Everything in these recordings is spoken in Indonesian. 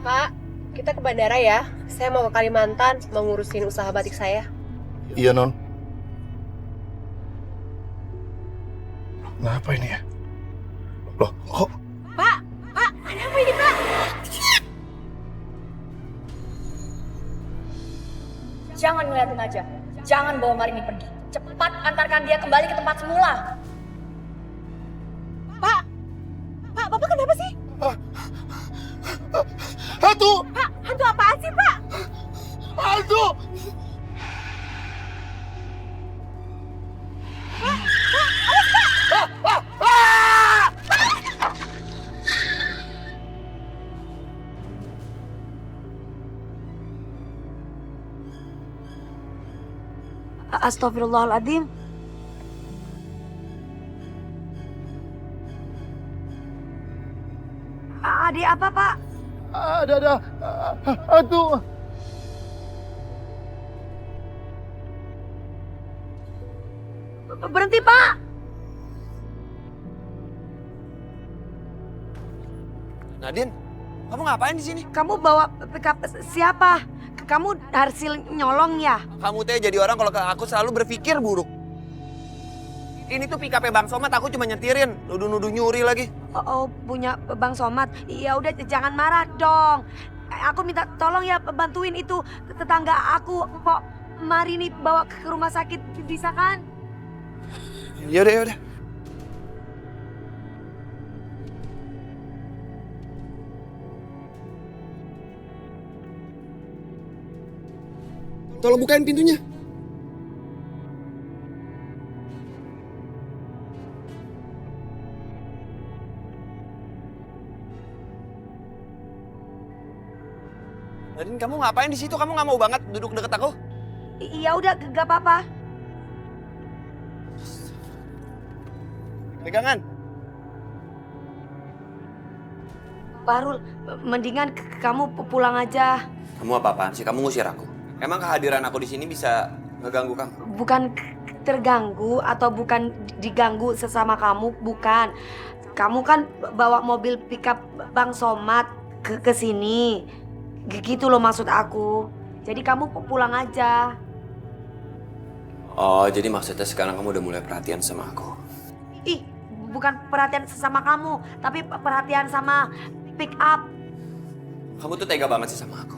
Pak, kita ke bandara ya. Saya mau ke Kalimantan, mau ngurusin usaha batik saya. Iya, Non. Kenapa ini ya? Loh, kok? Pak, ada apa ini, Pak? Jangan ngeliatin aja. Jangan bawa Marini pergi. Cepat antarkan dia kembali ke tempat semula. Pak, Bapak kenapa sih? Hantu! Pak, hantu apaan sih, Pak? Hantu! Astagfirullahaladzim. Adik apa, Pak? Ada hantu. Berhenti, Pak. Nadine, kamu ngapain di sini? Kamu bawa pickup siapa? Kamu hasil nyolong ya? Kamu teh jadi orang kalau ke aku selalu berpikir buruk. Ini tuh pick up Bang Somad, aku cuma nyetirin, nuduh-nuduh nyuri lagi. Oh, punya Bang Somad. Ya udah jangan marah dong. Aku minta tolong ya bantuin itu tetangga aku, Mpok Marini bawa ke rumah sakit, bisa kan? Yaudah, yaudah. Tolong bukain pintunya. Nadine, kamu ngapain di situ? Kamu nggak mau banget duduk deket aku? Iya udah gak apa-apa. Pegangan. Parul, mendingan kamu pulang aja. Kamu apa-apaan sih? Kamu ngusir aku. Emang kehadiran aku di sini bisa ngeganggu kamu? Bukan terganggu atau bukan diganggu sesama kamu, bukan. Kamu kan bawa mobil pickup Bang Somad ke sini. Gitu loh maksud aku. Jadi kamu pulang aja. Oh, jadi maksudnya sekarang kamu udah mulai perhatian sama aku? Ih, bukan perhatian sama kamu, tapi perhatian sama pick up. Kamu tuh tega banget sih sama aku.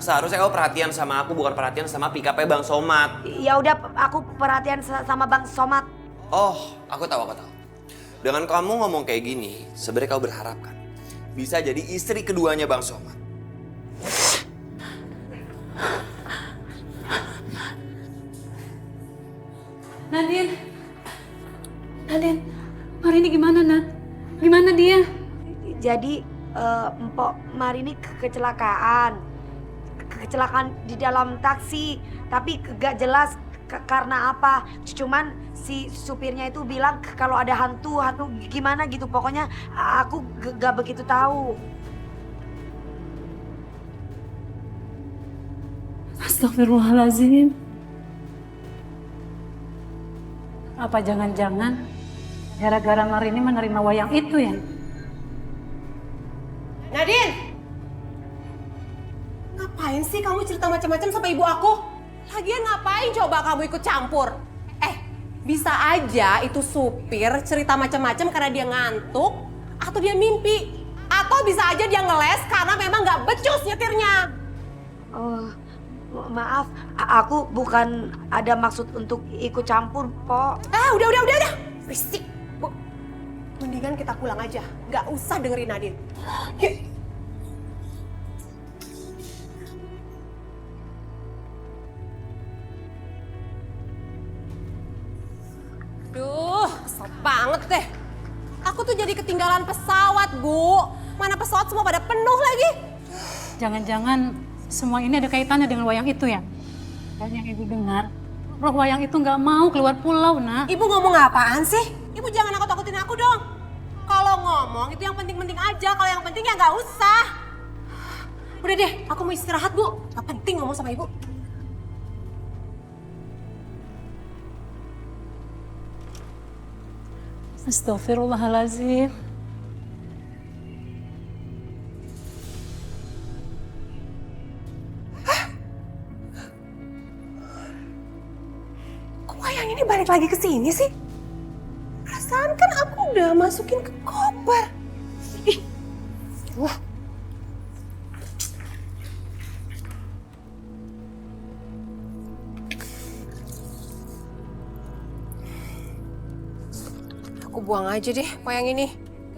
Seharusnya kamu perhatian sama aku, bukan perhatian sama pick up-nya Bang Somad. Ya udah, aku perhatian sama Bang Somad. Oh, aku tahu. Dengan kamu ngomong kayak gini, sebenarnya kamu berharap kan bisa jadi istri keduanya Bang Somad. Nadine, Marini gimana, Nad? Gimana dia? Jadi Mpok Marini kecelakaan. Kecelakaan di dalam taksi, tapi gak jelas karena apa. Cuman si supirnya itu bilang kalau ada hantu gimana gitu. Pokoknya aku gak begitu tahu. Astagfirullahaladzim. Apa jangan-jangan gara-gara Marini menerima wayang itu ya? Nadine! Ngapain sih kamu cerita macam-macam sama ibu aku? Lagian ngapain coba kamu ikut campur? Bisa aja itu supir cerita macam-macam karena dia ngantuk atau dia mimpi. Atau bisa aja dia ngeles karena memang nggak becus nyetirnya. Oh, maaf, aku bukan ada maksud untuk ikut campur, Pok. Udah. Berisik. Bu, mendingan kita pulang aja. Nggak usah dengerin Nadine. Yuk. Duh, kesel banget deh. Aku tuh jadi ketinggalan pesawat, Bu. Mana pesawat semua pada penuh lagi. Jangan-jangan semua ini ada kaitannya dengan wayang itu ya? Dan yang ibu dengar, roh wayang itu nggak mau keluar pulau, Nak. Ibu ngomong apaan sih? Ibu jangan nakut-nakutin aku dong. Kalau ngomong itu yang penting-penting aja. Kalau yang penting ya nggak usah. Udah deh, aku mau istirahat, Bu. Gak penting ngomong sama ibu. Astagfirullahaladzim. ini balik lagi ke sini sih? Perasaan kan aku udah masukin ke koper. Ih. Wah. Aku buang aja deh kok yang ini.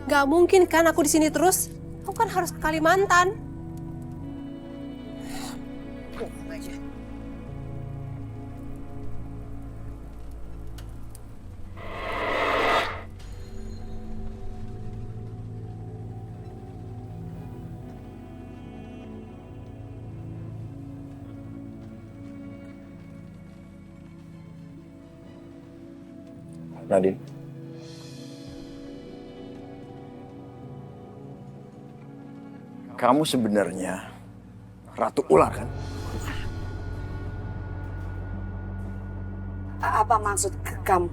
Gak mungkin kan aku di sini terus. Aku kan harus ke Kalimantan. Buang aja. Nadine. Kamu sebenarnya Ratu Ular kan? Apa maksud kamu?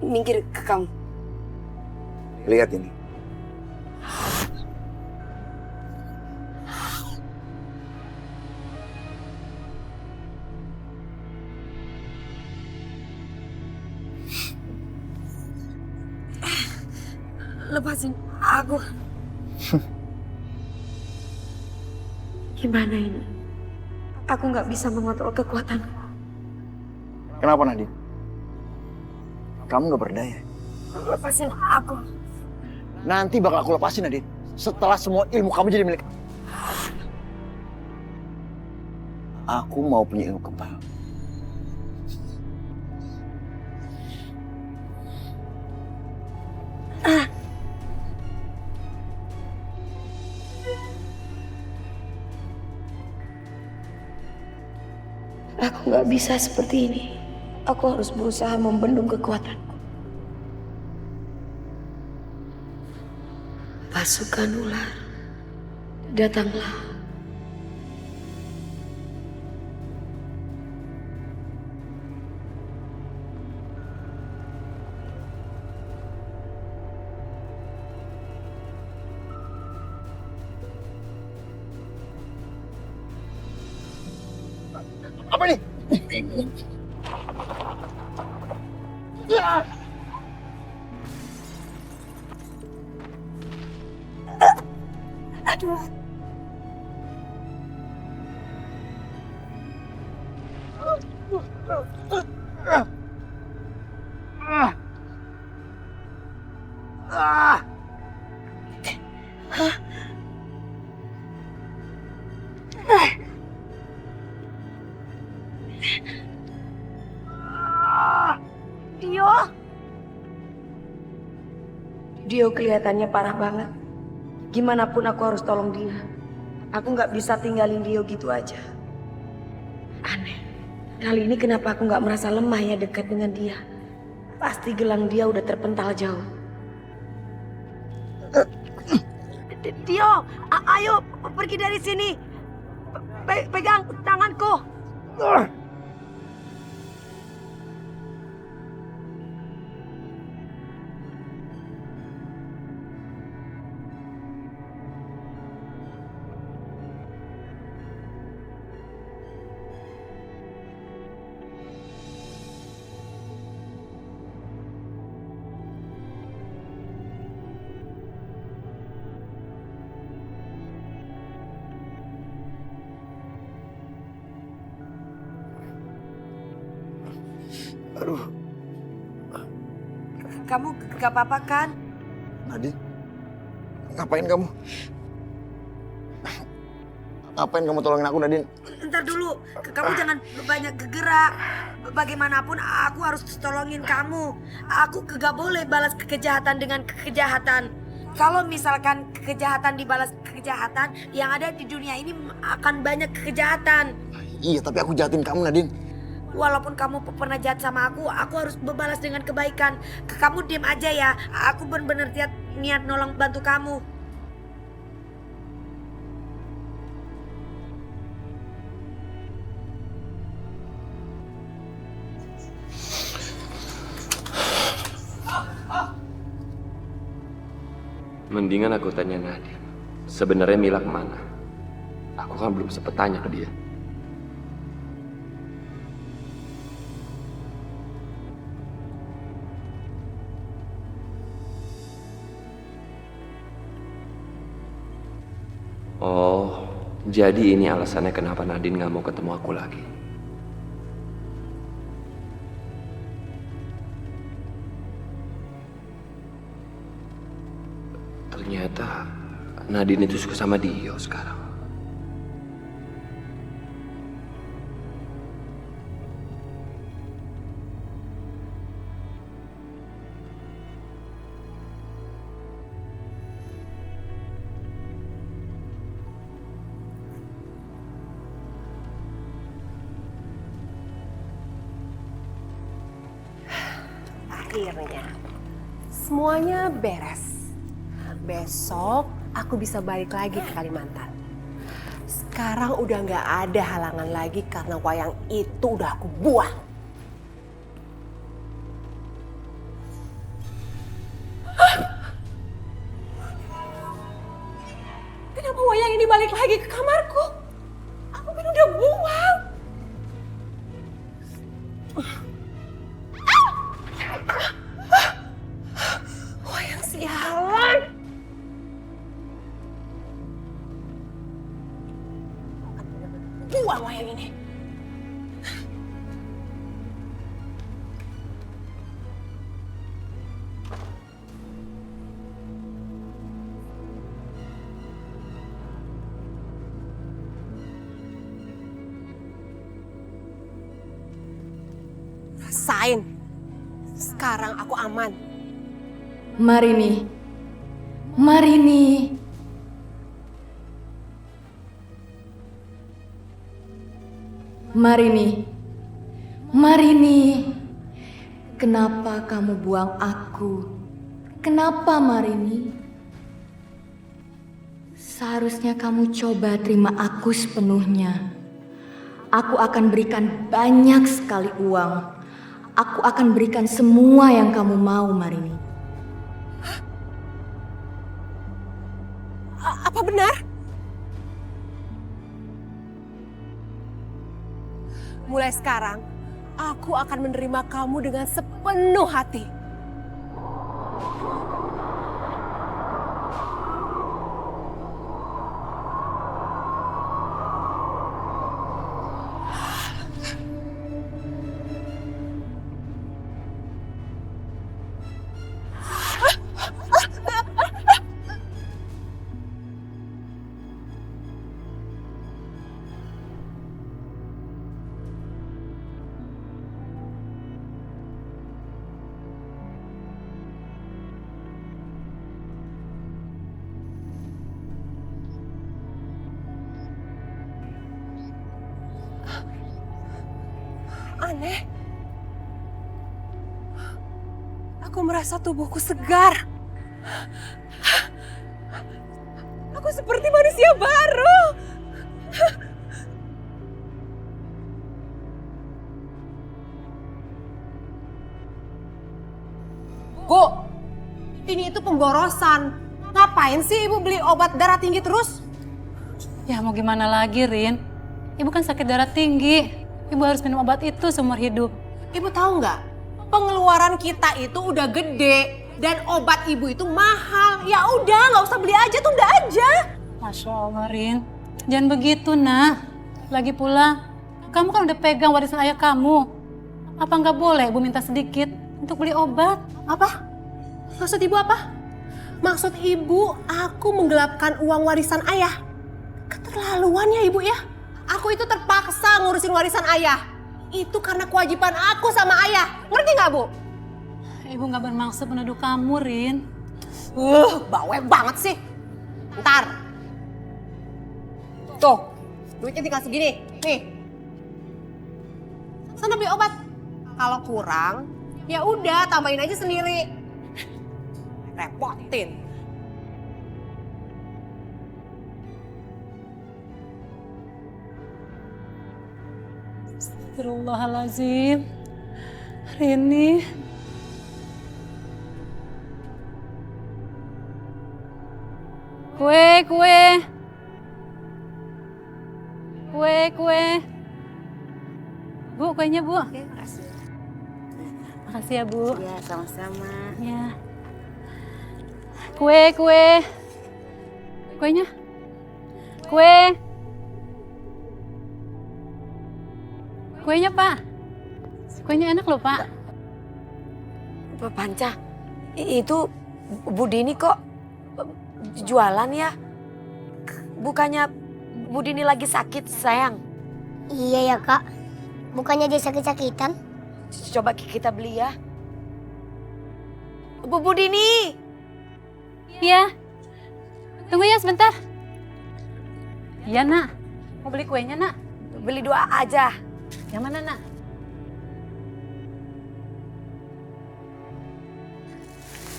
Minggir ke kamu. Lihat ini. Lepasin aku. Gimana ini? Aku nggak bisa mengontrol kekuatanku. Kenapa Nadine? Kamu gak berdaya. Lepasin aku. Nanti bakal aku lepasin Nadine. Setelah semua ilmu kamu jadi milik. Aku mau punya ilmu kebal. Aku nggak bisa seperti ini. Aku harus berusaha membendung kekuatanku. Pasukan ular, datanglah. Apa ini? Aduh. Dio kelihatannya parah banget. Gimana pun aku harus tolong dia. Aku nggak bisa tinggalin Dio gitu aja. Aneh. Kali ini kenapa aku nggak merasa lemah ya dekat dengan dia? Pasti gelang dia udah terpental jauh. Dio, ayo pergi dari sini. Pegang tanganku. Aduh, Kamu gak apa-apa kan? Nadine. Ngapain kamu? Ngapain kamu tolongin aku, Nadine? Ntar dulu, kamu jangan banyak gerak. Bagaimanapun aku harus tolongin kamu. Aku gak boleh balas kejahatan dengan kejahatan. Kalau misalkan kejahatan dibalas kejahatan, yang ada di dunia ini akan banyak kejahatan. Iya, tapi aku jahatin kamu, Nadine. Walaupun kamu pernah jahat sama aku harus berbalas dengan kebaikan. Kamu diam aja ya, aku benar-benar niat nolong bantu kamu. Mendingan aku tanya Nadine, sebenarnya Mila kemana? Aku kan belum sempet tanya ke dia. Oh, jadi ini alasannya kenapa Nadine gak mau ketemu aku lagi. Ternyata Nadine itu suka sama Dio sekarang. Akhirnya semuanya beres. Besok aku bisa balik lagi ke Kalimantan. Sekarang udah nggak ada halangan lagi karena wayang itu udah aku buang. Hah? Kenapa wayang ini balik lagi ke kamarku? Aku kan udah buang. Wayang sialan. Buang wayang ini. Rasain. Sekarang aku aman. Marini. Marini. Marini. Marini. Kenapa kamu buang aku? Kenapa Marini? Seharusnya kamu coba terima aku sepenuhnya. Aku akan berikan banyak sekali uang. Aku akan berikan semua yang kamu mau, Marini. Apa benar? Mulai sekarang, aku akan menerima kamu dengan sepenuh hati. Aneh. Aku merasa tubuhku segar. Aku seperti manusia baru. Bu, ini itu pemborosan. Ngapain sih ibu beli obat darah tinggi terus? Ya mau gimana lagi, Rin? Ibu kan sakit darah tinggi. Ibu harus minum obat itu seumur hidup. Ibu tahu nggak? Pengeluaran kita itu udah gede dan obat ibu itu mahal. Ya udah, nggak usah beli aja, tunda aja. Masya Allah, Rin. Jangan begitu, nak. Lagi pula, kamu kan udah pegang warisan ayah kamu. Apa nggak boleh ibu minta sedikit untuk beli obat? Apa? Maksud ibu apa? Maksud ibu, aku menggelapkan uang warisan ayah. Keterlaluan ya ibu ya. Aku itu terpaksa ngurusin warisan ayah. Itu karena kewajiban aku sama ayah. Ngerti nggak, Bu? Ibu nggak bermaksud menuduh kamu, Rin. Bawel banget sih. Ntar. Tuh, duitnya tinggal segini. Nih. Sana beli obat. Kalau kurang, ya udah tambahin aja sendiri. Repotin. Astagfirullahaladzim. Rini. Kue. Bu, kuenya, Bu. Oke, makasih. Makasih ya, Bu. Ya, sama-sama. Ya. Kue. Kuenya. Kue. Kuenya, Pak. Kuenya enak loh, Pak. Pak Panca, itu Bu Dini kok jualan ya? Bukannya Bu Dini lagi sakit, sayang? Iya ya kak, bukannya dia sakit-sakitan? Coba kita beli ya. Bu Dini! Iya. Tunggu ya sebentar. Iya, Nak. Mau beli kuenya, Nak? Beli 2 aja. Yang mana, Nak?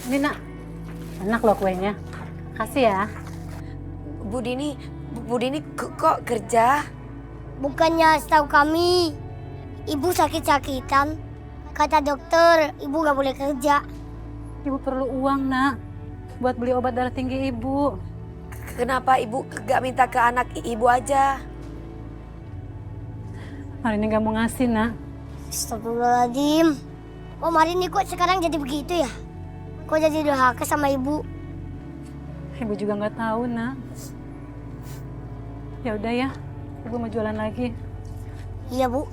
Ini, Nak. Enak loh kuenya. Kasih ya. Bu Dini kok kerja? Bukannya setahu kami, ibu sakit-sakitan. Kata dokter, ibu nggak boleh kerja. Ibu perlu uang, Nak. Buat beli obat darah tinggi Ibu. Kenapa ibu gak minta ke anak ibu aja? Hari ini gak mau ngasih, Nak. Astagfirullahaladzim. Om hari ini kok sekarang jadi begitu ya? Kok jadi durhaka sama ibu? Ibu juga nggak tahu, Nak. Ya udah ya, Ibu mau jualan lagi. Iya bu.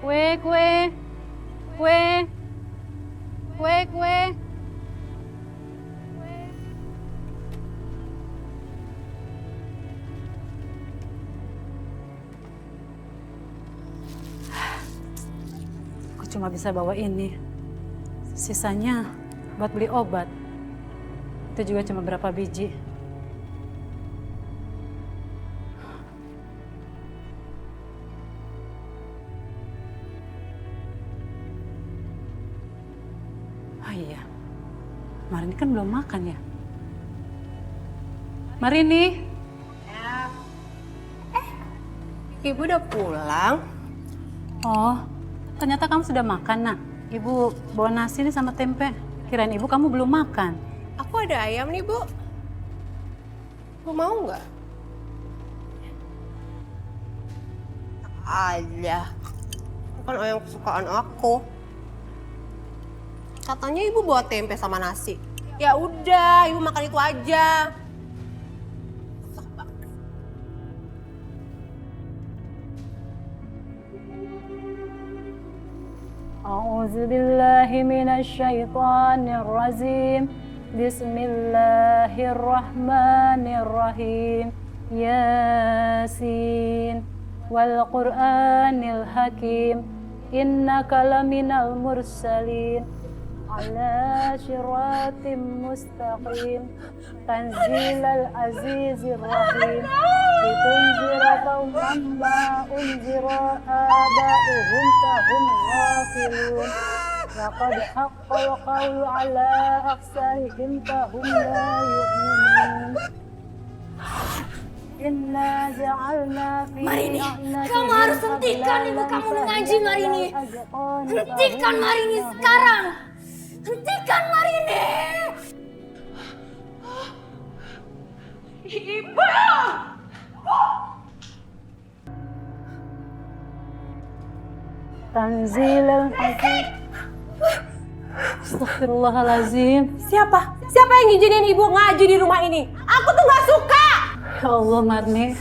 Kue. Aku cuma bisa bawa ini. Sisanya buat beli obat. Itu juga cuma berapa biji. Oh iya, Marini kan belum makan ya? Marini? Ibu udah pulang? Oh, ternyata kamu sudah makan, Nak. Ibu bawa nasi nih sama tempe. Kirain Ibu kamu belum makan. Aku ada ayam nih, Bu. Bu mau nggak? Aja. Bukan ayam kesukaan aku. Katanya Ibu bawa tempe sama nasi. Ya udah, Ibu makan itu aja. A'udzu billahi minasyaitonir rajim. Bismillahirrahmanirrahim. Yasin wal Qur'anil Hakim. Innaka laminal mursalin ala syiratim mustaqim. Tanzilal azizir rahim. Litunzira qauman ma unzira aba'uhum fahum ghafilun. Laqad haqqal qawlu ala aksarihim fahum la yu'minun. Inna ja'alna fi Marini, kamu harus hentikan ibu kamu mengaji, Marini. Hentikan Marini sekarang. Hentikan Marini. Ibu! Tanzilal Hakim. Astagfirullahalazim. Siapa? Siapa yang ngizinin Ibu ngaji di rumah ini? Aku tuh nggak suka! Ya Allah, Marni.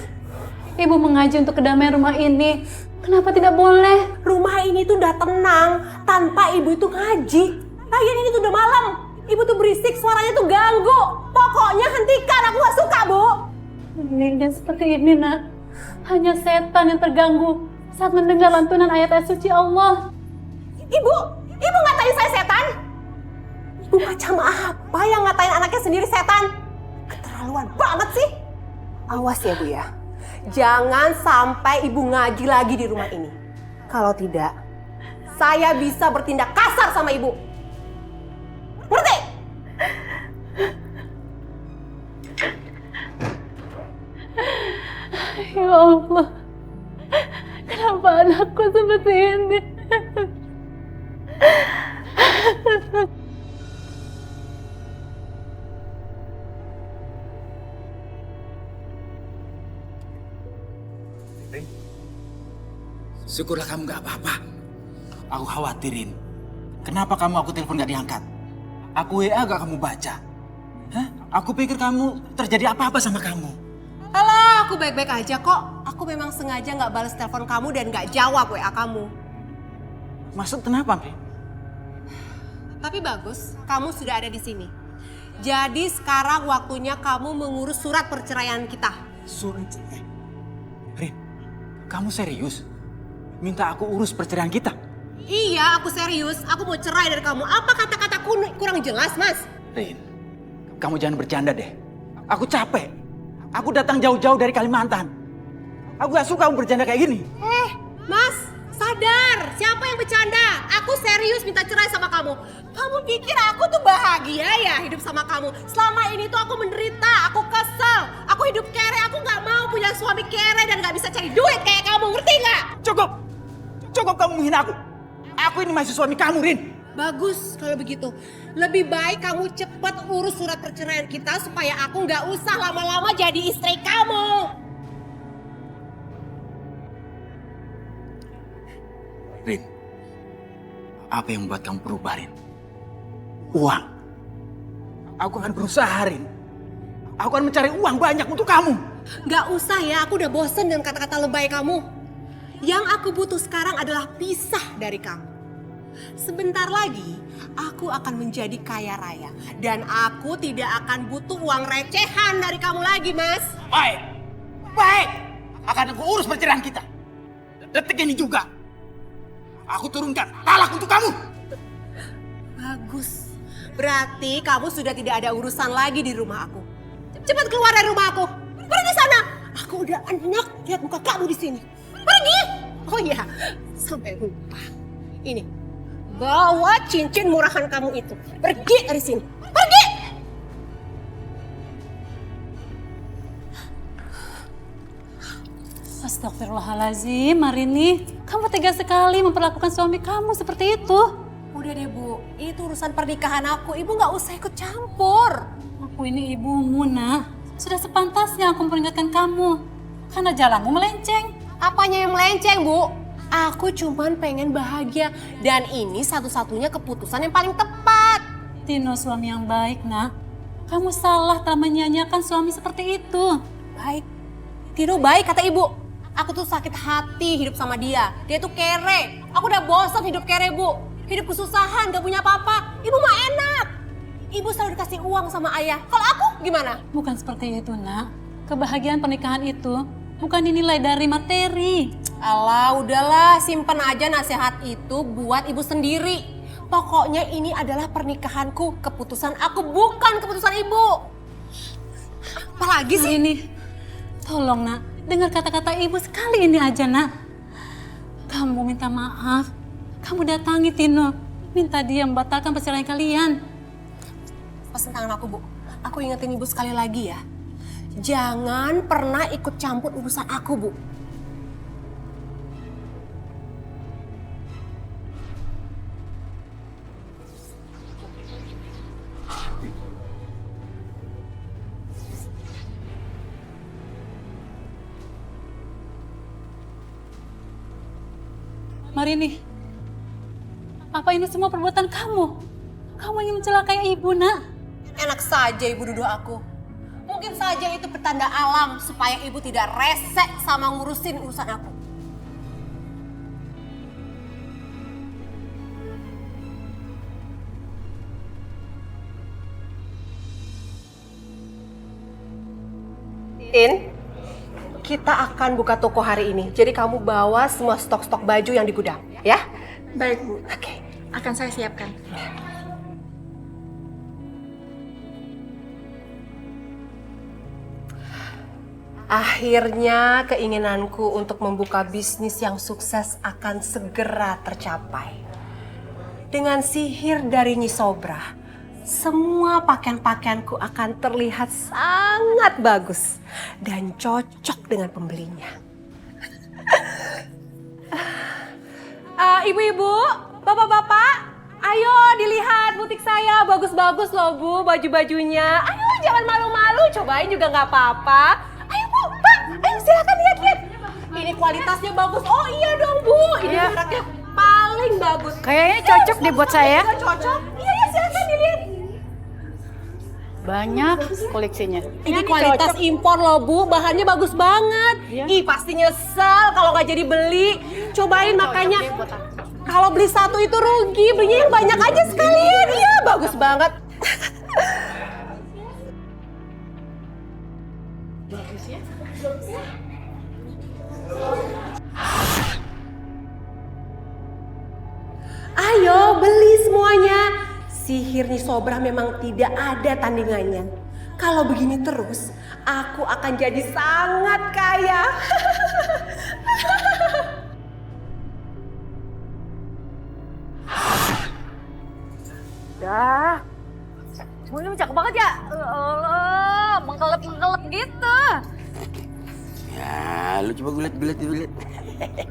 Ibu mengaji untuk kedamaian rumah ini. Kenapa tidak boleh? Rumah ini tuh udah tenang tanpa Ibu itu ngaji. Lagian ini tuh udah malam. Ibu tuh berisik, suaranya tuh ganggu. Pokoknya hentikan, aku nggak suka, Bu. Ini dan seperti ini, Nak. Hanya setan yang terganggu saat mendengar lantunan ayat-ayat suci Allah. Ibu ngatain saya setan? Ibu macam apa yang ngatain anaknya sendiri setan? Keterlaluan banget sih. Awas ya, Bu ya. Jangan sampai Ibu ngaji lagi di rumah ini. Kalau tidak, saya bisa bertindak kasar sama Ibu. Ngerti? Ya Allah, kenapa anakku seperti ini? Syukurlah kamu gak apa-apa. Aku khawatirin. Kenapa kamu aku telepon gak diangkat? Aku WA gak kamu baca? Hah? Aku pikir kamu terjadi apa-apa sama kamu. Alah, aku baik-baik aja kok. Aku memang sengaja nggak balas telepon kamu dan nggak jawab WA kamu. Maksud kenapa, Rin? Tapi bagus, kamu sudah ada di sini. Jadi sekarang waktunya kamu mengurus surat perceraian kita. Rin, kamu serius? Minta aku urus perceraian kita? Iya, aku serius. Aku mau cerai dari kamu. Apa kata-kataku kurang jelas, Mas? Rin, kamu jangan bercanda deh. Aku capek. Aku datang jauh-jauh dari Kalimantan. Aku gak suka kamu bercanda kayak gini. Mas, sadar. Siapa yang bercanda? Aku serius minta cerai sama kamu. Kamu pikir aku tuh bahagia ya hidup sama kamu? Selama ini tuh aku menderita, aku kesel. Aku hidup kere, aku gak mau punya suami kere dan gak bisa cari duit kayak kamu. Ngerti gak? Cukup! Cukup kamu menghina aku. Aku ini masih suami kamu, Rin. Bagus kalau begitu. Lebih baik kamu cepat urus surat perceraian kita supaya aku nggak usah lama-lama jadi istri kamu. Rin, apa yang membuat kamu berubah, Rin? Uang. Aku akan berusaha, Rin. Aku akan mencari uang banyak untuk kamu. Nggak usah ya, aku udah bosen dengan kata-kata lebay kamu. Yang aku butuh sekarang adalah pisah dari kamu. Sebentar lagi, aku akan menjadi kaya raya. Dan aku tidak akan butuh uang recehan dari kamu lagi, Mas. Baik. Baik. Akan aku urus perceraian kita. Detik ini juga. Aku turunkan talak untuk kamu. Bagus. Berarti kamu sudah tidak ada urusan lagi di rumah aku. Cepat keluar dari rumah aku. Pergi sana. Aku udah enak lihat muka kamu di sini. Pergi. Oh iya, sampai lupa. Ini, bawa cincin murahan kamu itu. Pergi dari sini. Pergi. Astagfirullahaladzim, Marini. Kamu tega sekali memperlakukan suami kamu seperti itu. Udah deh Bu, itu urusan pernikahan aku. Ibu gak usah ikut campur. Aku ini ibumu, Nak. Sudah sepantasnya aku memperingatkan kamu. Karena jalanmu melenceng. Apanya yang melenceng, Bu? Aku cuman pengen bahagia. Dan ini satu-satunya keputusan yang paling tepat. Tino suami yang baik, Nak. Kamu salah telah menyanyiakan suami seperti itu. Baik. Tino baik, kata Ibu. Aku tuh sakit hati hidup sama dia. Dia tuh kere. Aku udah bosan hidup kere, Bu. Hidup kesusahan, gak punya apa-apa. Ibu mah enak. Ibu selalu dikasih uang sama ayah. Kalau aku gimana? Bukan seperti itu, Nak. Kebahagiaan pernikahan itu bukan dinilai dari materi. Alah, udahlah. Simpen aja nasihat itu buat ibu sendiri. Pokoknya ini adalah pernikahanku. Keputusan aku, bukan keputusan ibu. Apalagi sih? Ini, tolong, Nak. Dengar kata-kata ibu sekali ini aja, Nak. Kamu minta maaf. Kamu datangi Tino. Minta dia membatalkan perceraian kalian. Pesan tangan aku, Bu. Aku ingetin ibu sekali lagi ya. Jangan pernah ikut campur urusan aku, Bu. Marini, apa ini semua perbuatan kamu? Kamu ingin mencelakai ibu, Nak. Enak saja ibu duduk aku. Mungkin saja itu pertanda alam supaya ibu tidak resek sama ngurusin urusan aku. Tin, kita akan buka toko hari ini. Jadi kamu bawa semua stok-stok baju yang di gudang, ya? Baik, Bu. Oke. Akan saya siapkan. Akhirnya keinginanku untuk membuka bisnis yang sukses akan segera tercapai. Dengan sihir dari Nyi Sobra, semua pakaian-pakaianku akan terlihat sangat bagus dan cocok dengan pembelinya. Ibu-ibu, bapak-bapak, ayo dilihat butik saya, bagus-bagus loh Bu baju-bajunya. Ayo jangan malu-malu, cobain juga nggak apa-apa. Ayo Bu, Pak, ayo silakan lihat-lihat. Ini kualitasnya bagus. Oh iya dong Bu, ini mereknya paling bagus. Kayaknya cocok deh buat saya. Cocok? Iya ya silakan dilihat. Banyak koleksinya. Ini kualitas impor loh Bu, bahannya bagus banget. Ih pasti nyesel kalau nggak jadi beli. Cobain makanya. Kalau beli satu itu rugi, belinya yang banyak aja sekalian. Iya bagus banget. Ayo beli semuanya. Sihir Nyi Sobra memang tidak ada tandingannya. Kalau begini terus, aku akan jadi sangat kaya. Dah. Semuanya cakep banget ya. Mengkelep-mengkelep gitu. Ya, lu coba gulet.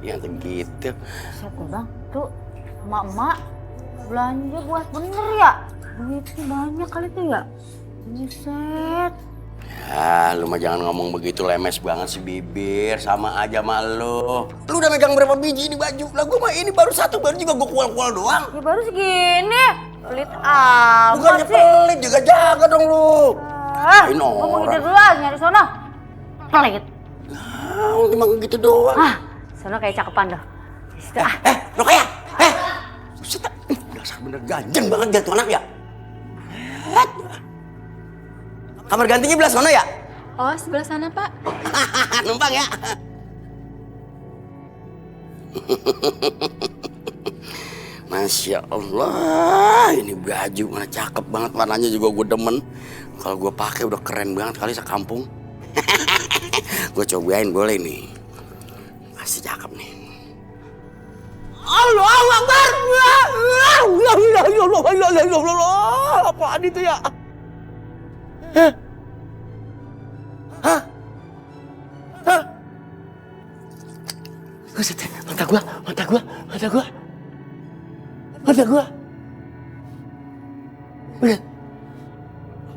Yang segitu. Siapa bang? Tuh, emak-emak belanja buat bener ya? Duitnya banyak kali tuh ya? Buset. Ya, lu mah jangan ngomong begitu, lemes banget sih bibir. Sama aja sama lu. Lu udah megang berapa biji ini baju? Lah gua mah ini baru satu, baru juga gua kual-kual doang. Ya baru segini. Pelit amat Bukannya sih. pelit, jaga-jaga dong lu. Ah, Ini gua mau orang. ngider dulu ah, nyari sono. Pelit. Nah, cuma gitu doang. Ah, sono kayak cakepan dah. Situ ah. Lo kayak? Buset, dasar bener ganjeng banget dia tuh anak ya. Kamar gantinya belah sana ya? Oh, sebelah sana, Pak. Numpang ya? Masya Allah, ini baju mana cakep banget, warnanya juga gue demen. Kalau gue pakai udah keren banget kali sekampung. Gue cobain boleh nih, pasti cakep nih. Allahu Akbar! Allah, apaan itu ya? Hah? Buset, mata gua. Lihat.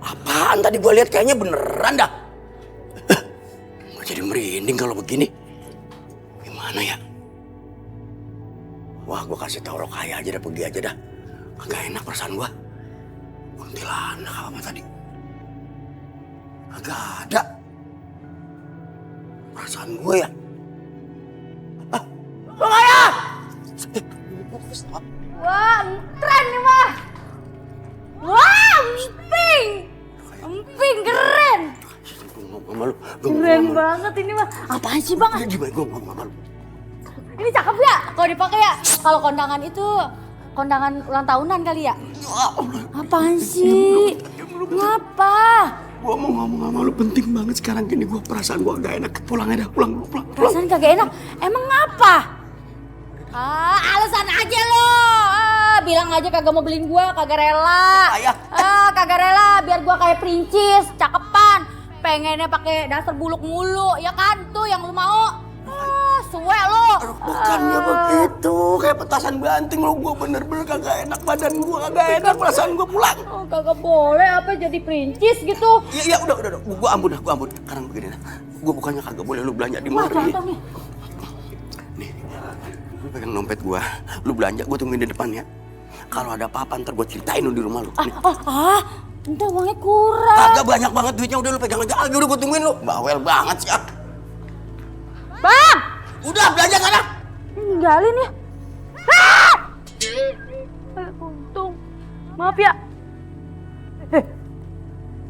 Apaan tadi gua lihat kayaknya beneran dah. Gua jadi merinding kalau begini. Gimana ya? Wah, gua kasih tahu Rokaya aja dah, pergi aja dah. Agak enak perasaan gua. Kuntilanak apa tadi? Agak ada. Perasaan gue ya. Rokaya! Wah, keren nih mah. Wah, emping keren. Keren banget ini mah. Apaan sih bang? Gimana gue ngomong sama lu? Ini cakep ya kalau dipakai ya. Kalau kondangan itu kondangan ulang tahunan kali ya. Apaan sih? Ngapa? Gue mau ngomong sama lu penting banget sekarang gini. Gue perasaan gue agak enak. Pulang aja dah, pulang. Perasaan kagak enak. Emang ngapa? Alasan aja lo. Bilang aja kagak mau beliin gua, kagak rela. Ayah. Kagak rela biar gua kayak perincis, cakepan. Pengennya pakai dasar buluk mulu, ya kan? Tuh yang lu mau. Suwe lo. Bukannya begitu. Kayak petasan banting lu. Gue bener-bener kagak enak badan gue. Kagak enak perasaan gue pulang. Oh, kagak boleh apa jadi perincis gitu. Iya, udah. Gue ampun. Sekarang begini dah. Gue bukannya kagak boleh lu belanja di mari. Contoh nih. Nih, lu pegang dompet gue. Lu belanja, gue tungguin di depan ya. Kalau ada apa-apa ntar gue ceritain lu di rumah lu. Nih. Entar uangnya kurang. Kagak banyak banget duitnya, udah lu pegang aja. Udah gue tungguin lu. Bawel banget sih. Bang! Udah belanja sana. Ninggalin ya. Untung. Maaf ya.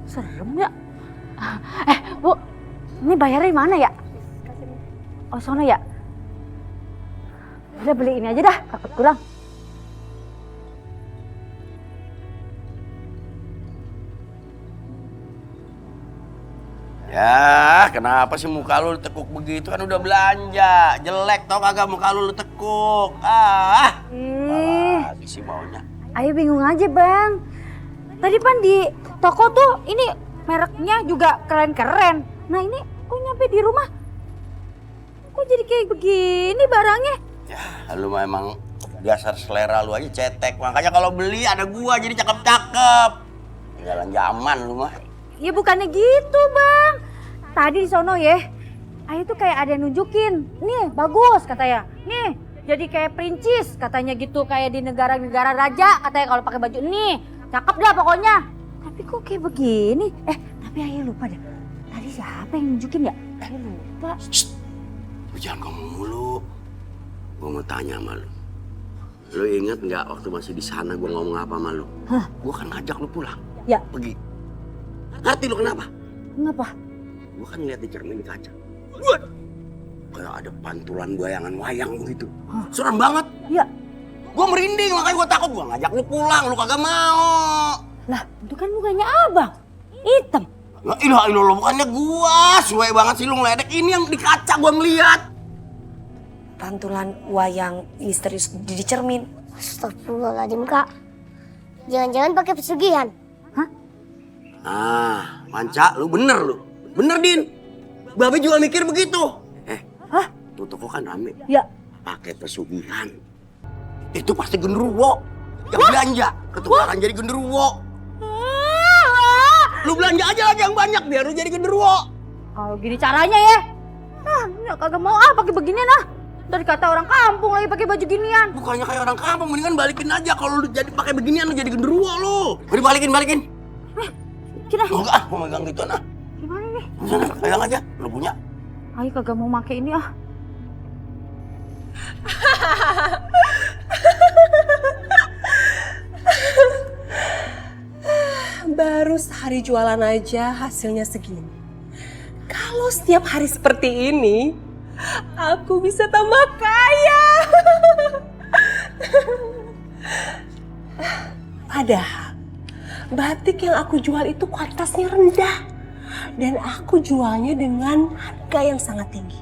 Serem ya. Bu, ini bayarnya di mana ya? Oh, sono ya? Udah beli ini aja dah, takut kurang. Ya, kenapa sih muka lu tekuk begitu? Kan udah belanja. Jelek tau kagak muka lu tekuk. Lagi sih maunya. Ayo bingung aja bang. Tadi pan di toko tuh ini mereknya juga keren-keren. Nah ini kok nyampe di rumah? Kok jadi kayak begini barangnya? Ya, lu mah emang dasar selera lu aja cetek. Makanya kalau beli ada gua jadi cakep-cakep. Jalan zaman lu mah. Ya bukannya gitu bang. Tadi di sono ya, Ayo tuh kayak ada yang nunjukin. Nih bagus katanya. Nih jadi kayak perincis katanya gitu. Kayak di negara-negara raja katanya kalau pakai baju ini. Cakep dah pokoknya. Tapi kok kayak begini? Tapi Ayah lupa deh. Tadi siapa yang nunjukin ya? Ayah lupa. Lu jangan ngomong mulu. Gue mau tanya sama lu. Lu inget nggak waktu masih di sana gue ngomong apa sama lu? Hah? Gue kan ngajak lu pulang. Ya. Pergi. Ngerti lu kenapa? Kenapa? Gue kan ngeliat di cermin di kaca. Waduh. Kayak ada pantulan bayangan wayang begitu. Serem banget. Ya. Gue merinding, makanya gue takut. Gue ngajak lu pulang, lu kagak mau. Lah, itu kan mukanya Abang. Hitam. La ilaha illallah, bukannya gua. Suwe banget sih lu ngeledek. Ini yang di kaca gua ngeliat. Pantulan wayang misterius di cermin. Astagfirullahaladzim, Kak. Jangan-jangan pakai pesugihan. Ah, Manca, lu bener lu. Bener, Din. Babe juga mikir begitu. Tuh toko kan rame. Ya. Pakai pesugihan. Itu pasti genderuwo. Yang belanja ketukaran jadi genderuwo. Lu belanja aja lagi yang banyak biar lu jadi genderuwo. Kalau gini caranya ya. Ini kagak mau pakai beginian Dari kata orang kampung lagi pakai baju ginian. Bukannya kayak orang kampung, mendingan balikin aja. Kalau lu jadi pakai beginian lu jadi genderuwo lu. Udah balikin. Kira. Enggak, mau megang gitu nah. Gimana nih? Sana, pegang aja. Lu punya. Ayo kagak mau pakai ini Baru sehari jualan aja hasilnya segini. Kalau setiap hari seperti ini, aku bisa tambah kaya. Padahal batik yang aku jual itu kualitasnya rendah. Dan aku jualnya dengan harga yang sangat tinggi.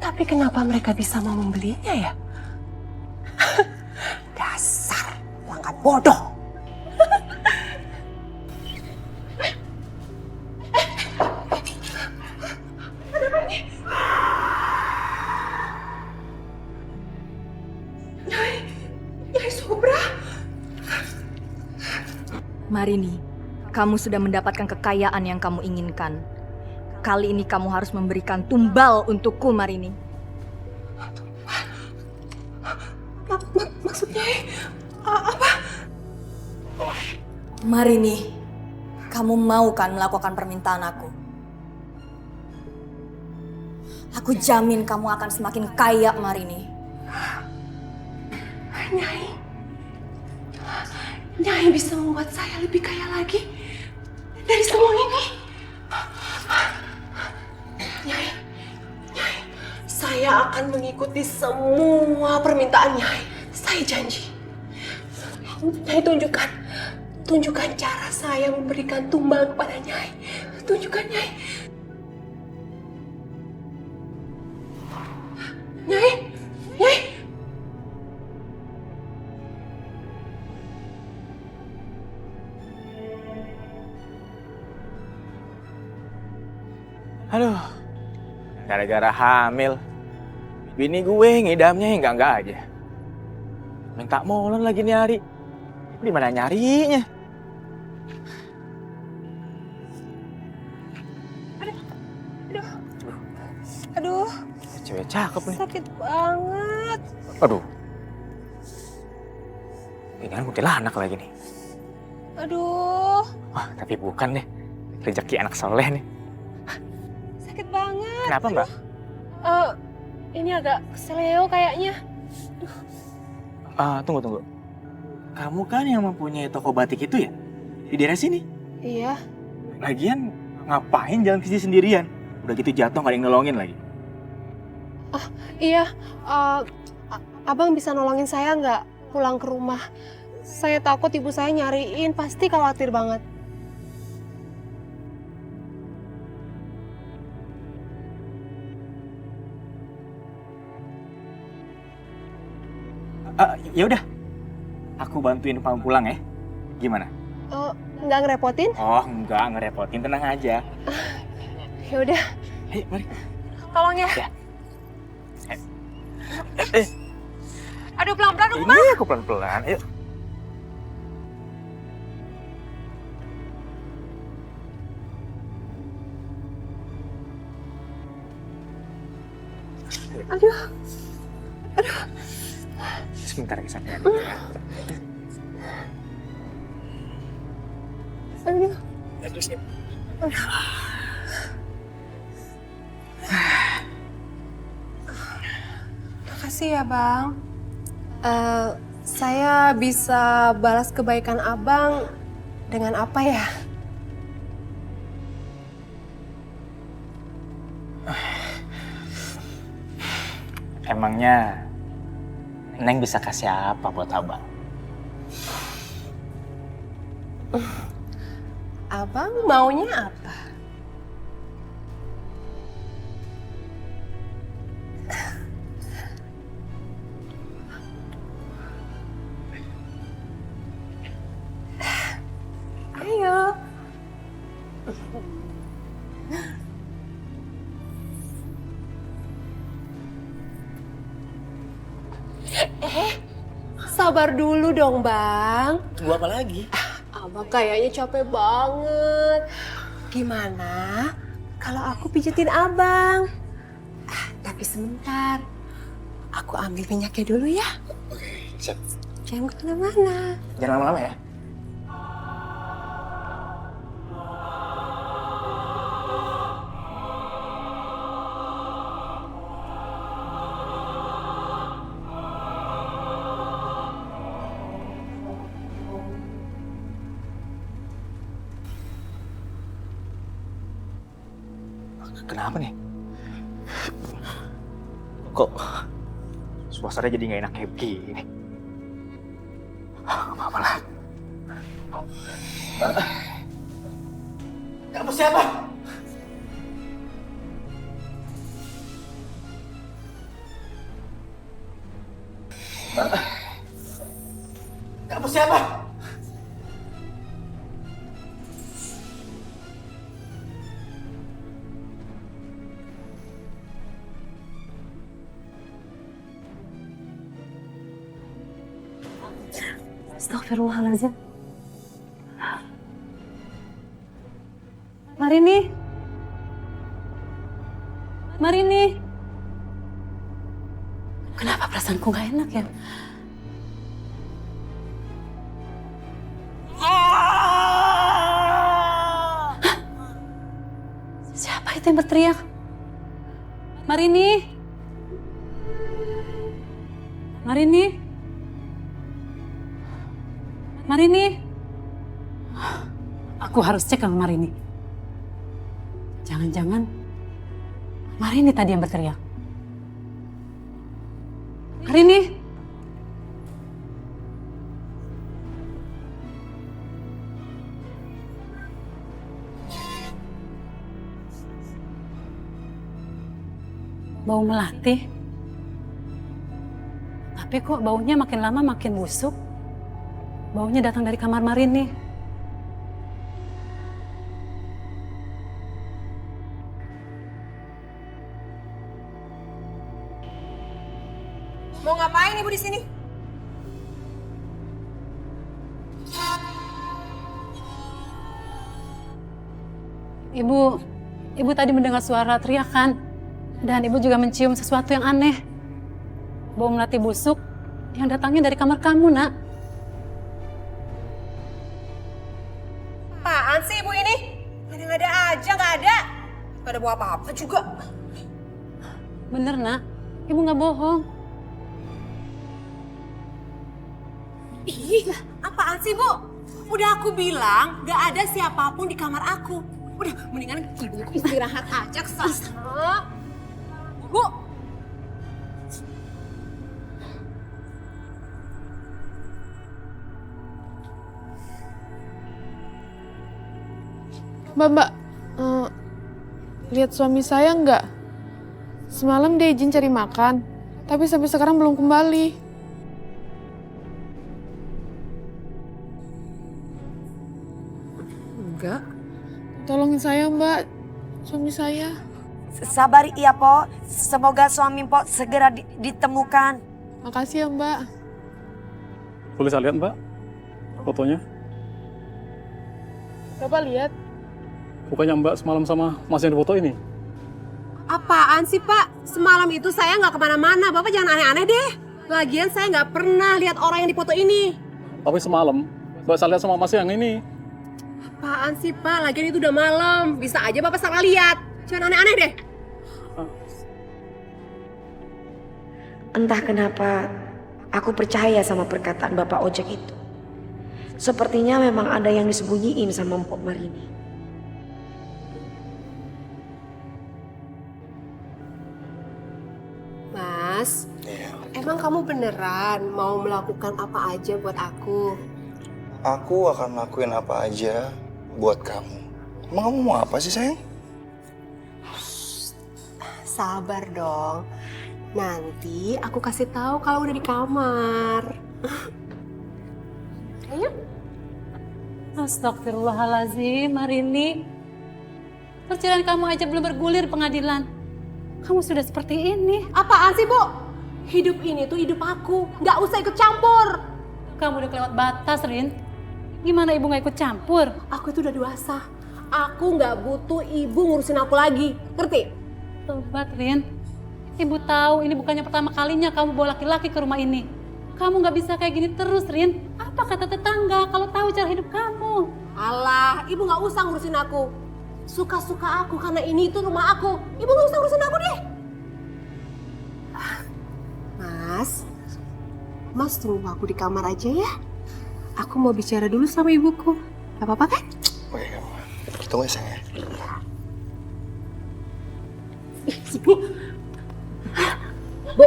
Tapi kenapa mereka bisa mau membelinya ya? Dasar pelanggan bodoh. Nyai Sobra. Marini, kamu sudah mendapatkan kekayaan yang kamu inginkan. Kali ini kamu harus memberikan tumbal untukku, Marini. Maksudnya apa? Marini, kamu mau kan melakukan permintaan aku? Aku jamin kamu akan semakin kaya, Marini. Nyai bisa membuat saya lebih kaya lagi dari semua ini. Nyai, saya akan mengikuti semua permintaan Nyai. Saya janji. Nyai tunjukkan cara saya memberikan tumbal kepada Nyai. Tunjukkan Nyai. Nyai. Aduh, gara-gara hamil, bini gue ngidamnya enggak aja. Minta molen lagi nih hari. Di mana nyarinya? Aduh. Cewek cakep nih. Sakit banget. Aduh. Ini kan kuntilanak lagi nih. Aduh. Wah, tapi bukan deh. Rezeki anak soleh nih. Sakit banget. Kenapa, Mbak? Ini agak keseleo kayaknya. Tunggu. Kamu kan yang mempunyai toko batik itu ya? Di daerah sini? Iya. Lagian ngapain jalan ke sini sendirian? Udah gitu jatuh gak ada yang nolongin lagi. Iya. Abang bisa nolongin saya nggak pulang ke rumah? Saya takut ibu saya nyariin, pasti khawatir banget. Ya udah, aku bantuin kamu pulang ya. Gimana? Nggak ngerepotin? Oh, enggak ngerepotin, tenang aja. Ya udah. Ayo, mari. Tolong ya. Aduh, pelan-pelan dong, Bang. Ini aku pelan-pelan. Ayo. Aduh. Sebentar lagi sampai. Aduh. Makasih ya Bang. Saya bisa balas kebaikan Abang dengan apa ya? Emangnya Neng bisa kasih apa buat abang? Abang maunya apa? Ayo. Sabar dulu dong, Bang. Tunggu apa lagi? Abang kayaknya capek banget. Gimana kalau aku pijitin Abang? Tapi sebentar. Aku ambil minyaknya dulu ya. Oke, siap. Jangan kemana-mana. Jangan lama-lama ya. Kenapa nih? Kok suasana jadi nggak enak kayak begini? Gak apa-apa lah. Kamu siapa? Kamu siapa? Astagfirullahaladzim. Marini. Marini. Kenapa perasaanku gak enak ya? Hah? Siapa itu yang berteriak? Marini. Marini. Marini. Aku harus cek sama Marini. Jangan-jangan Marini tadi yang berteriak. Marini. Bau melati. Tapi kok baunya makin lama makin busuk. Baunya datang dari kamar Marini. Mau ngapain Ibu di sini? Ibu tadi mendengar suara teriakan. Dan Ibu juga mencium sesuatu yang aneh. Bau melati busuk yang datangnya dari kamar kamu, Nak. Apaan sih Ibu ini? Ngada-ngada aja, nggak ada. Nggak ada bawa apa-apa juga. Bener, Nak. Ibu nggak bohong. Ih, apaan sih Bu? Udah aku bilang nggak ada siapapun di kamar aku. Udah, mendingan Ibu istirahat aja ke sana. Bu! Mbak, lihat suami saya nggak? Semalam dia izin cari makan, tapi sampai sekarang belum kembali. Enggak. Tolongin saya Mbak, suami saya. Sabar iya Po, semoga suami Po segera ditemukan. Makasih ya Mbak. Boleh saya lihat Mbak fotonya? Bapak lihat. Bukannya Mbak semalam sama Mas yang di foto ini? Apaan sih Pak? Semalam itu saya nggak kemana-mana. Bapak jangan aneh-aneh deh. Lagian saya nggak pernah lihat orang yang di foto ini. Tapi semalam Mbak saya lihat sama Mas yang ini. Apaan sih Pak? Lagian itu udah malam. Bisa aja Bapak salah lihat. Jangan aneh-aneh deh. Entah kenapa aku percaya sama perkataan Bapak Ojek itu. Sepertinya memang ada yang disembunyiin sama Mpok Marini. Mas, emang kamu beneran mau melakukan apa aja buat aku? Aku akan lakuin apa aja buat kamu. Emang kamu mau apa sih sayang? Sabar dong. Nanti aku kasih tahu kalau udah di kamar. Ayo. Astagfirullahaladzim, Marini. Perceraian kamu aja belum bergulir di pengadilan. Kamu sudah seperti ini. Apaan sih, Bu? Hidup ini tuh hidup aku. Nggak usah ikut campur. Kamu udah kelewat batas, Rin. Gimana ibu nggak ikut campur? Aku itu udah dewasa. Aku nggak butuh ibu ngurusin aku lagi. Ngerti? Tobat, Rin. Ibu tahu ini bukannya pertama kalinya kamu bawa laki-laki ke rumah ini. Kamu nggak bisa kayak gini terus, Rin. Apa kata tetangga kalau tahu cara hidup kamu? Alah, ibu nggak usah ngurusin aku. Suka-suka aku karena ini itu rumah aku. Ibu nggak usah ngurusin aku deh. Mas tunggu aku di kamar aja ya. Aku mau bicara dulu sama ibuku. Gak apa-apa kan? Oh iya, tunggu ya sayang. Sini. Bu,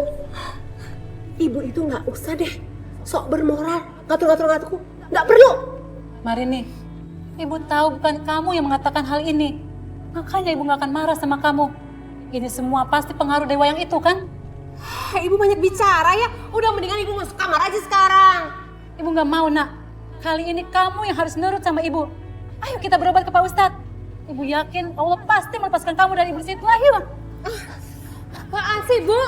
ibu itu nggak usah deh sok bermoral, ngatur-ngatur aku. Nggak perlu. Marini, ibu tahu bukan kamu yang mengatakan hal ini. Makanya ibu nggak akan marah sama kamu. Ini semua pasti pengaruh dewa yang itu kan? Ibu banyak bicara ya. Udah mendingan ibu masuk kamar aja sekarang. Ibu nggak mau, Nak. Kali ini kamu yang harus nurut sama ibu. Ayo kita berobat ke Pak Ustadz. Ibu yakin Allah pasti melepaskan kamu dari iblis itu. Ayo. Apaan sih, Bu?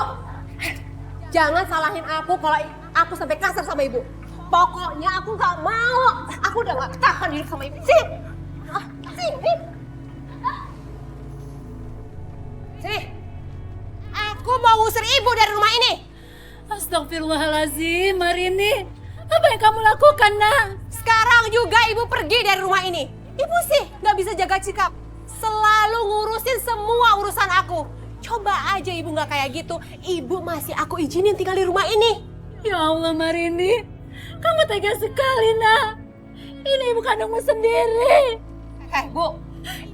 Jangan salahin aku kalau aku sampai kasar sama ibu. Pokoknya aku nggak mau. Aku udah nggak tahan hidup sama ibu. Sini. Sini. Sini. Aku mau ngusir ibu dari rumah ini. Astagfirullahaladzim, Marini. Apa yang kamu lakukan, Nak? Sekarang juga ibu pergi dari rumah ini. Ibu sih nggak bisa jaga sikap. Selalu ngurusin semua urusan aku. Coba aja ibu nggak kayak gitu. Ibu masih aku izinin tinggal di rumah ini. Ya Allah, Marini. Kamu tega sekali, Nak. Ini ibu kandungmu sendiri. Bu,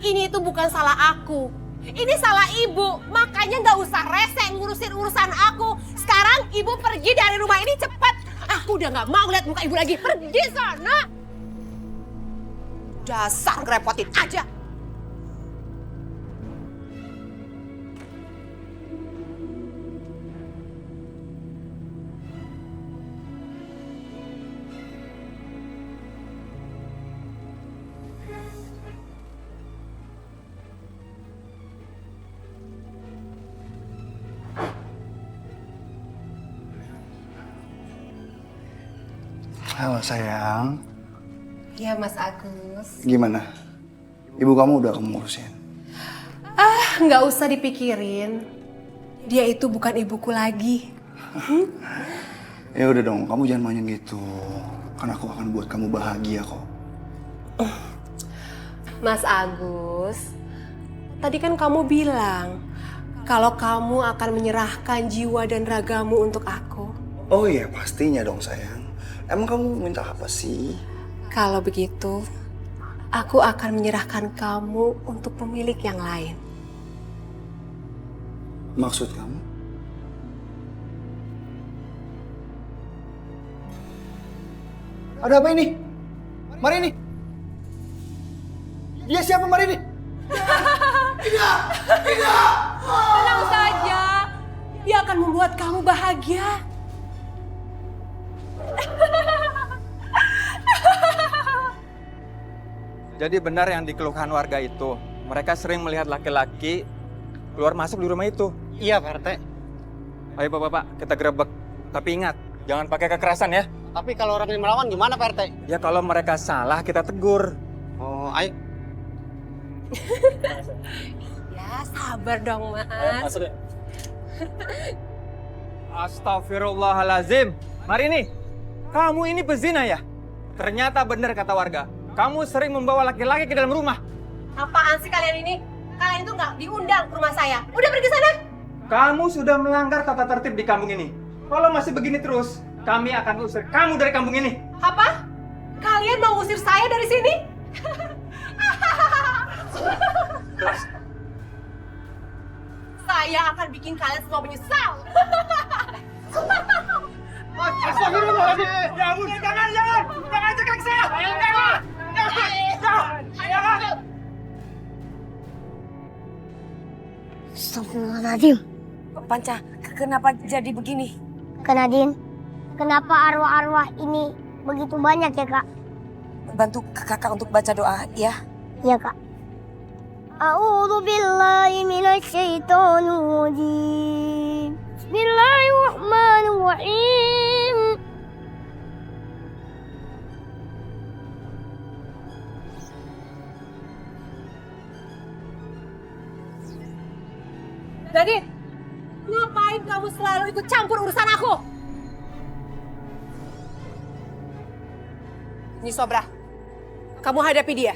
ini itu bukan salah aku. Ini salah ibu. Makanya nggak usah rese ngurusin urusan aku. Sekarang ibu pergi dari rumah ini cepat. Aku udah nggak mau lihat muka ibu lagi. Pergi sana. Dasar ngerepotin aja. Halo sayang. Iya Mas Agus. Gimana? Ibu kamu udah kamu urusin? Nggak usah dipikirin. Dia itu bukan ibuku lagi. Ya udah dong, kamu jangan main gitu. Kan aku akan buat kamu bahagia kok. Mas Agus, tadi kan kamu bilang kalau kamu akan menyerahkan jiwa dan ragamu untuk aku. Oh iya, pastinya dong sayang. Emang kamu minta apa sih? Kalau begitu, aku akan menyerahkan kamu untuk pemilik yang lain. Maksud kamu? Ada apa ini? Marini? Dia siapa Marini? Tidak! Tidak! Tenang saja, dia akan membuat kamu bahagia. Jadi benar yang dikeluhkan warga itu. Mereka sering melihat laki-laki keluar masuk di rumah itu. Iya, Pak RT. Ayo Bapak-bapak, kita gerebek. Tapi ingat, jangan pakai kekerasan ya. Tapi kalau orang yang melawan gimana, Pak RT? Ya kalau mereka salah, kita tegur. Oh, ayo. Ya, sabar dong, Mas. Masuk deh. Astagfirullahalazim. Marini, kamu ini pezina ya? Ternyata benar kata warga. Kamu sering membawa laki-laki ke dalam rumah. Apaan sih kalian ini? Kalian itu nggak diundang ke rumah saya. Udah pergi sana. Kamu sudah melanggar tata tertib di kampung ini. Kalau masih begini terus, kami akan usir kamu dari kampung ini. Apa? Kalian mau usir saya dari sini? Saya akan bikin kalian semua menyesal. Astagfirullahaladzim! Ya ampun, jangan cekak saya! Jangan! Astagfirullahaladzim. Panca, kenapa jadi begini? Kak Nadine, kenapa arwah-arwah ini begitu banyak ya kak? Bantu kakak untuk baca doa ya. Ya kak. A'udzu billahi minasyaitonir rajim. Bismillahirrahmanirrahim. Nadine, ngapain kamu selalu ikut campur urusan aku? Ini Sobra, kamu hadapi dia.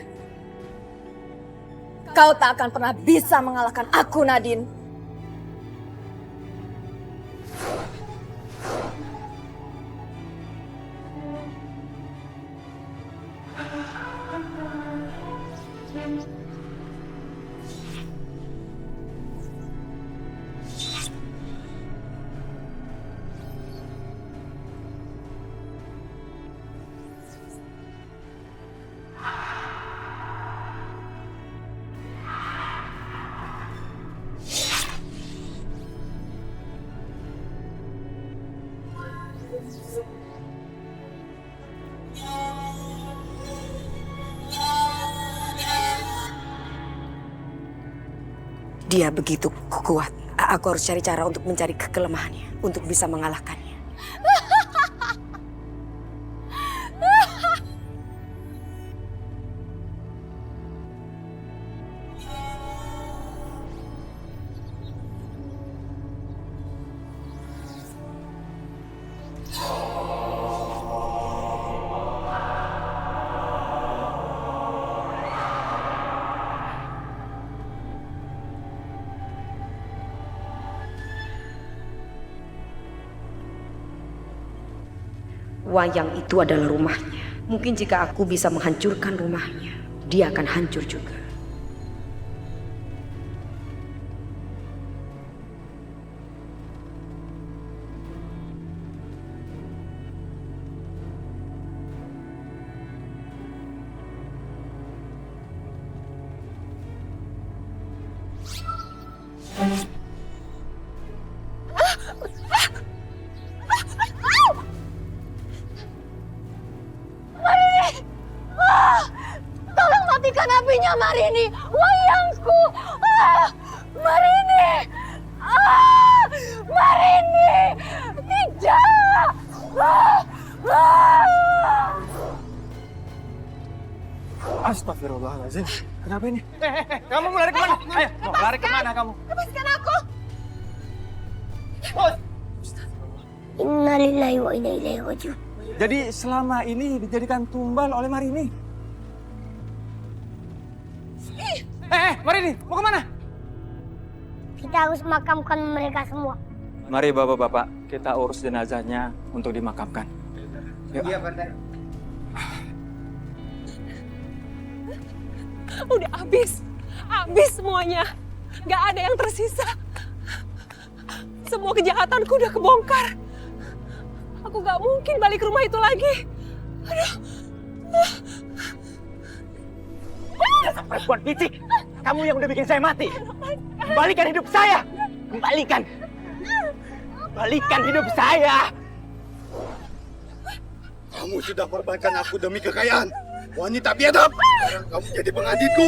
Kau tak akan pernah bisa mengalahkan aku, Nadine. Dia begitu kuat. Aku harus cari cara untuk mencari kelemahannya, untuk bisa mengalahkannya. Wayang itu adalah rumahnya. Mungkin jika aku bisa menghancurkan rumahnya, dia akan hancur juga. Tolong matikan apinya, Marini. Wayangku. Marini. Marini. Tidak. Astagfirullahaladzim. Kenapa ini? Kamu mau lari kemana? Ayo, mau lari kemana kamu? Lepaskan aku. Innalillahi wa inna ilaihi raji'un. Jadi selama ini dijadikan tumbal oleh Marini. Marini, mau kemana? Kita harus makamkan mereka semua. Mari bapak-bapak, kita urus jenazahnya untuk dimakamkan. Yuk. Iya, Pak. Udah habis semuanya. Gak ada yang tersisa. Semua kejahatanku udah kebongkar. Aku gak mungkin balik ke rumah itu lagi. Aduh. Dasar perempuan licik. Kamu yang udah bikin saya mati. Kembalikan hidup saya. Kembalikan. Kembalikan hidup saya. Kamu sudah korbankan aku demi kekayaan. Wanita biadab. Sekarang kamu jadi pengantitku.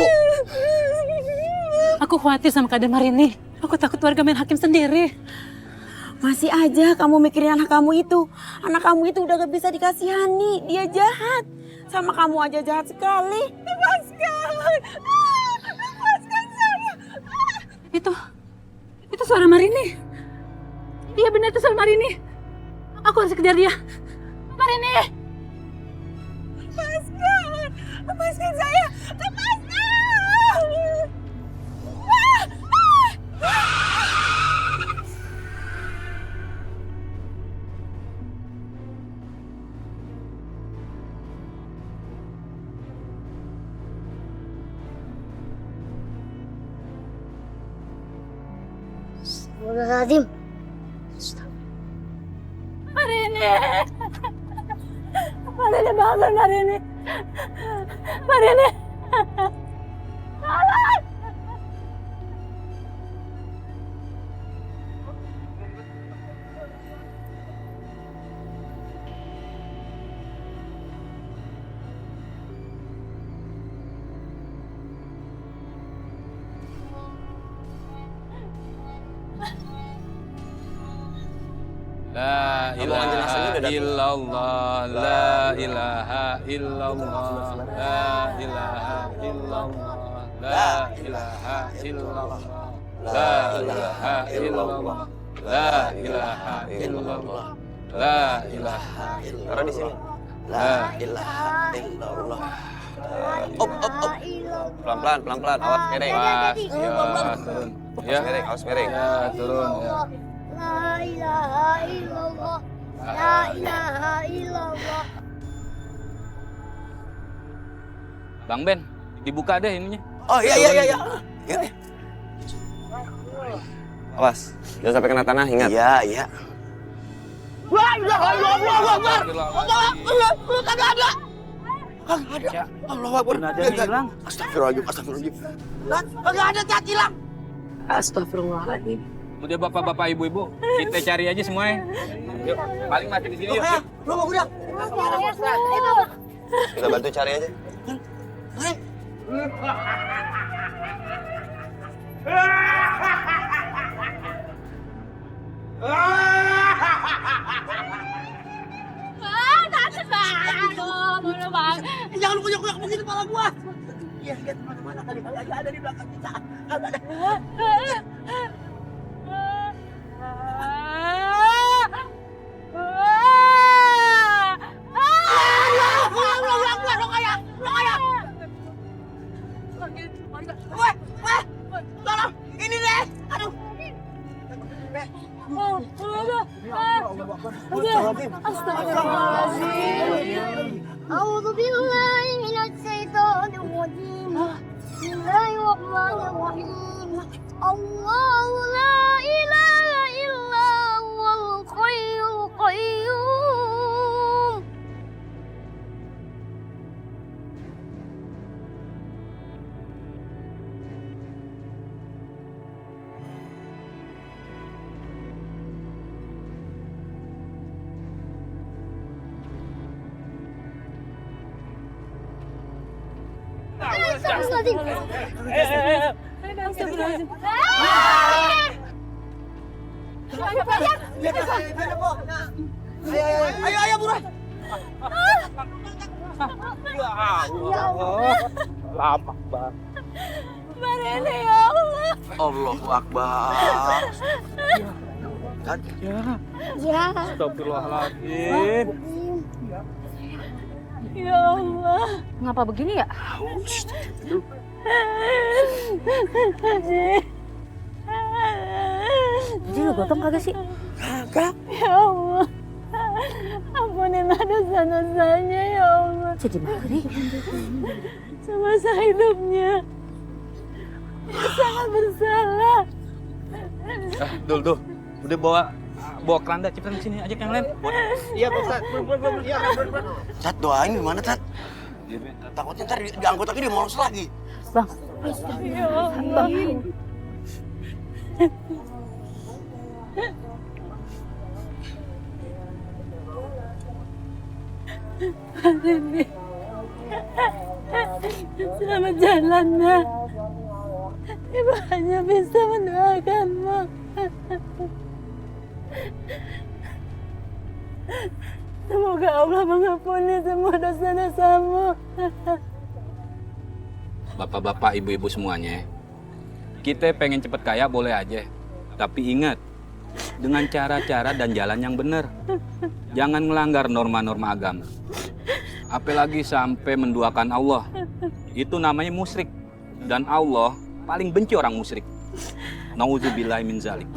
Aku khawatir sama keadaan Marini. Aku takut warga main hakim sendiri. Masih aja kamu mikirin anak kamu itu. Anak kamu itu udah gak bisa dikasihani. Dia jahat. Sama kamu aja jahat sekali. Lepaskan. Lepaskan saya. Itu suara Marini. Iya benar itu suara Marini. Aku harus kejar dia. Marini. Lepaskan. Astagfirullahaladzim. Marini. Marini bangun Marini. Marini. Tolong. La ilaha illallah, la ilaha illallah, la ilaha illallah, la ilaha illallah, la ilaha illallah, la ilaha illallah, la ilaha illallah. Taruh di sini. La ilaha illallah. Op. Pelan-pelan, pelan-pelan. Awas miring. Awas, ya, turun. Ya, miring, awas miring. Ya, turun. Ya. La ilaha illallah. La ilaha illallah. Bang Ben, dibuka deh ininya. Oh iya. Awas, jangan sampai kena tanah, ingat. Iya. La ilaha illallah. Lu kagak ada. Kagak ada. Allahu Akbar. Hilang. Astagfirullahaladzim. Kagak ada cat hilang. Astagfirullahaladzim. Udah bapak-bapak, ibu-ibu, kita cari aja semuanya. Yuk, paling masih di sini yuk. Lu mau kuda? Kita bantu cari aja. Takut bang. Aduh, boleh bang. Jangan lu kuyak-kuyak begini kepala gua. Iya, lihat mana-mana kali aja ada di belakang kita. Kagak ada. Tolong, ini deh. Aduh. Astagfirullahaladzim. A'udzu billahi minasy syaithanir rajim. Bismillahirrahmanirrahim. Allahu la ilaha illa huwal hayyul qayyum. Astagfirullahaladzim. Astagfirullahaladzim. Ayo, buruan. Ya Allah. Lama banget. Marini ya Allah. Allahu Akbar. Ya. Astagfirullahaladzim. Ya Allah. Ngapa begini ya? Jadi lo gotong kagak sih? Kagak. Ya Allah. Ampunin dosa-dosanya ya Allah. Jadi mari. Semasa hidupnya. Dia sangat bersalah. Dul. Udah bawa keranda cepetan sini ajak yang lain. Iya, Pak Ustaz. Iya, Tat, doain gimana, Tat? Takutnya ntar diangkut lagi dia molos lagi. Bang. Ya Allah. Marini. Selamat jalan, Nak. Ibu hanya bisa mendoakanmu. Semoga Allah mengampuni semua dosa-dosamu. Bapak-bapak, ibu-ibu semuanya, kita pengen cepet kaya boleh aja. Tapi ingat, dengan cara-cara dan jalan yang benar. Jangan melanggar norma-norma agama. Apalagi sampai menduakan Allah. Itu namanya musyrik. Dan Allah paling benci orang musyrik. Nauzubillahi min zalik.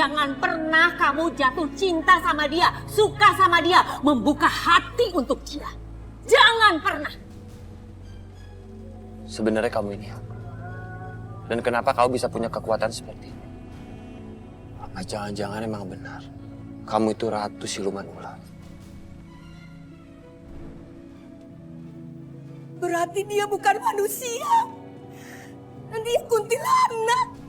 Jangan pernah kamu jatuh cinta sama dia, suka sama dia, membuka hati untuk dia. Jangan pernah. Sebenarnya kamu ini apa? Dan kenapa kau bisa punya kekuatan seperti ini? Apa jangan-jangan emang benar? Kamu itu ratu siluman ular. Berarti dia bukan manusia. Dan dia kuntilanak.